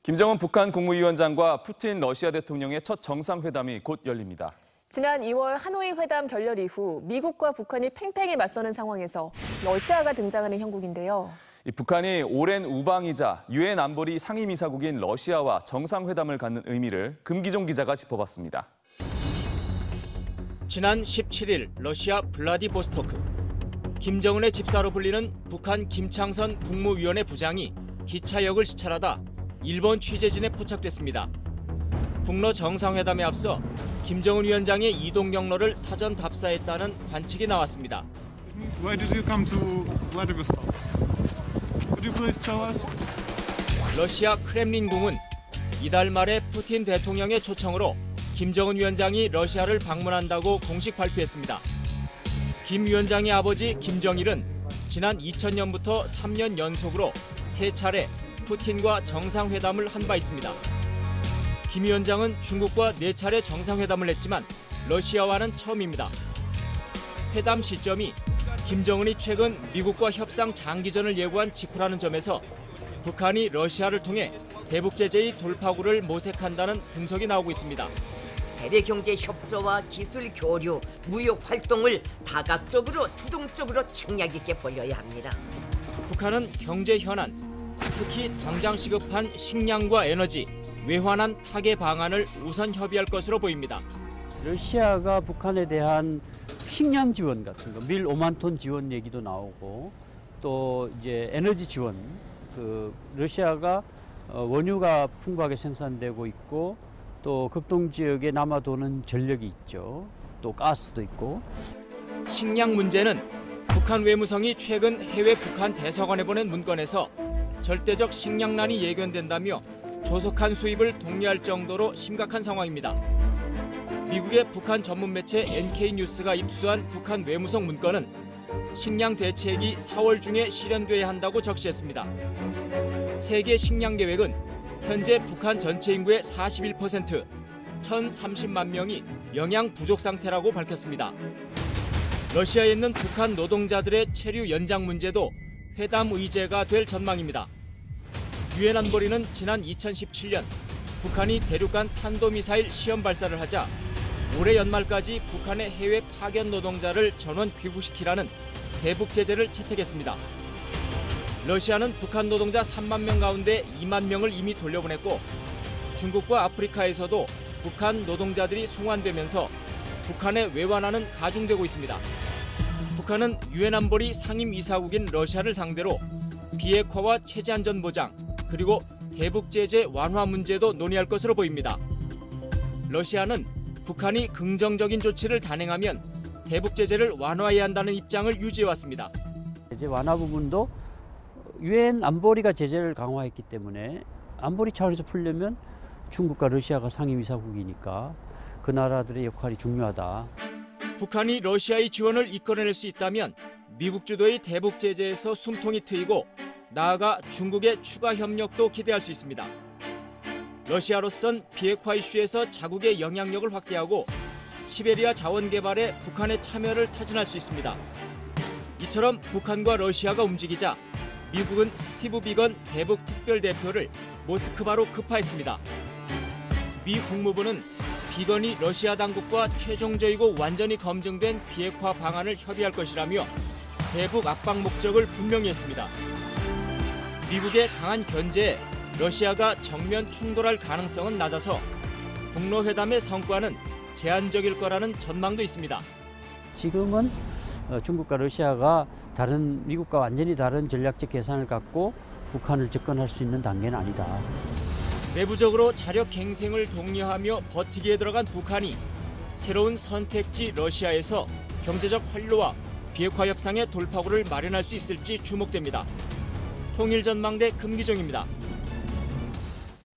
김정은 북한 국무위원장과 푸틴 러시아 대통령의 첫 정상회담이 곧 열립니다. 지난 2월 하노이 회담 결렬 이후 미국과 북한이 팽팽히 맞서는 상황에서 러시아가 등장하는 형국인데요. 북한이 오랜 우방이자 유엔 안보리 상임이사국인 러시아와 정상회담을 갖는 의미를 금기종 기자가 짚어봤습니다. 지난 17일 러시아 블라디보스토크. 김정은의 집사로 불리는 북한 김창선 국무위원회 부장이 기차역을 시찰하다 일본 취재진에 포착됐습니다. 북러 정상회담에 앞서 김정은 위원장의 이동 경로를 사전 답사했다는 관측이 나왔습니다. Why did you come to Vladivostok? Could you please tell us? 러시아 크렘린궁은 이달 말에 푸틴 대통령의 초청으로 김정은 위원장이 러시아를 방문한다고 공식 발표했습니다. 김 위원장의 아버지 김정일은 지난 2000년부터 3년 연속으로 3차례 푸틴과 정상회담을 한 바 있습니다. 김 위원장은 중국과 4차례 정상회담을 했지만 러시아와는 처음입니다. 회담 시점이 김정은이 최근 미국과 협상 장기전을 예고한 직후라는 점에서 북한이 러시아를 통해 대북 제재의 돌파구를 모색한다는 분석이 나오고 있습니다. 해외 경제 협조와 기술 교류, 무역 활동을 다각적으로 주동적으로 책략 있게 벌여야 합니다. 북한은 경제 현안, 특히 당장 시급한 식량과 에너지, 외환안 타개 방안을 우선 협의할 것으로 보입니다. 러시아가 북한에 대한 식량 지원 같은 거, 밀 5만 톤 지원 얘기도 나오고 또 이제 에너지 지원, 러시아가 원유가 풍부하게 생산되고 있고 또 극동 지역에 남아도는 전력이 있죠. 또 가스도 있고. 식량 문제는 북한 외무성이 최근 해외 북한 대사관에 보낸 문건에서 절대적 식량난이 예견된다며 조속한 수입을 독려할 정도로 심각한 상황입니다. 미국의 북한 전문 매체 NK뉴스가 입수한 북한 외무성 문건은 식량 대책이 4월 중에 실현돼야 한다고 적시했습니다. 세계 식량 계획은 현재 북한 전체 인구의 41%, 1,030만 명이 영양 부족 상태라고 밝혔습니다. 러시아에 있는 북한 노동자들의 체류 연장 문제도 회담 의제가 될 전망입니다. 유엔 안보리는 지난 2017년 북한이 대륙간 탄도미사일 시험 발사를 하자 올해 연말까지 북한의 해외 파견 노동자를 전원 귀국시키라는 대북 제재를 채택했습니다. 러시아는 북한 노동자 3만 명 가운데 2만 명을 이미 돌려보냈고 중국과 아프리카에서도 북한 노동자들이 송환되면서 북한의 외환화는 가중되고 있습니다. 북한은 유엔 안보리 상임이사국인 러시아를 상대로 비핵화와 체제 안전 보장, 그리고 대북 제재 완화 문제도 논의할 것으로 보입니다. 러시아는 북한이 긍정적인 조치를 단행하면 대북 제재를 완화해야 한다는 입장을 유지해왔습니다. 제재 완화 부분도 유엔 안보리가 제재를 강화했기 때문에 안보리 차원에서 풀려면 중국과 러시아가 상임이사국이니까 그 나라들의 역할이 중요하다. 북한이 러시아의 지원을 이끌어낼 수 있다면 미국 주도의 대북 제재에서 숨통이 트이고 나아가 중국의 추가 협력도 기대할 수 있습니다. 러시아로선 비핵화 이슈에서 자국의 영향력을 확대하고 시베리아 자원 개발에 북한의 참여를 타진할 수 있습니다. 이처럼 북한과 러시아가 움직이자 미국은 스티브 비건 대북 특별대표를 모스크바로 급파했습니다. 미 국무부는 비건이 러시아 당국과 최종적이고 완전히 검증된 비핵화 방안을 협의할 것이라며 대북 압박 목적을 분명히 했습니다. 미국의 강한 견제에 러시아가 정면 충돌할 가능성은 낮아서 북러 회담의 성과는 제한적일 거라는 전망도 있습니다. 지금은 중국과 러시아가 미국과 완전히 다른 전략적 계산을 갖고 북한을 접근할 수 있는 단계는 아니다. 내부적으로 자력 갱생을 독려하며 버티기에 들어간 북한이 새로운 선택지 러시아에서 경제적 활로와 비핵화 협상의 돌파구를 마련할 수 있을지 주목됩니다. 통일전망대 금기종입니다.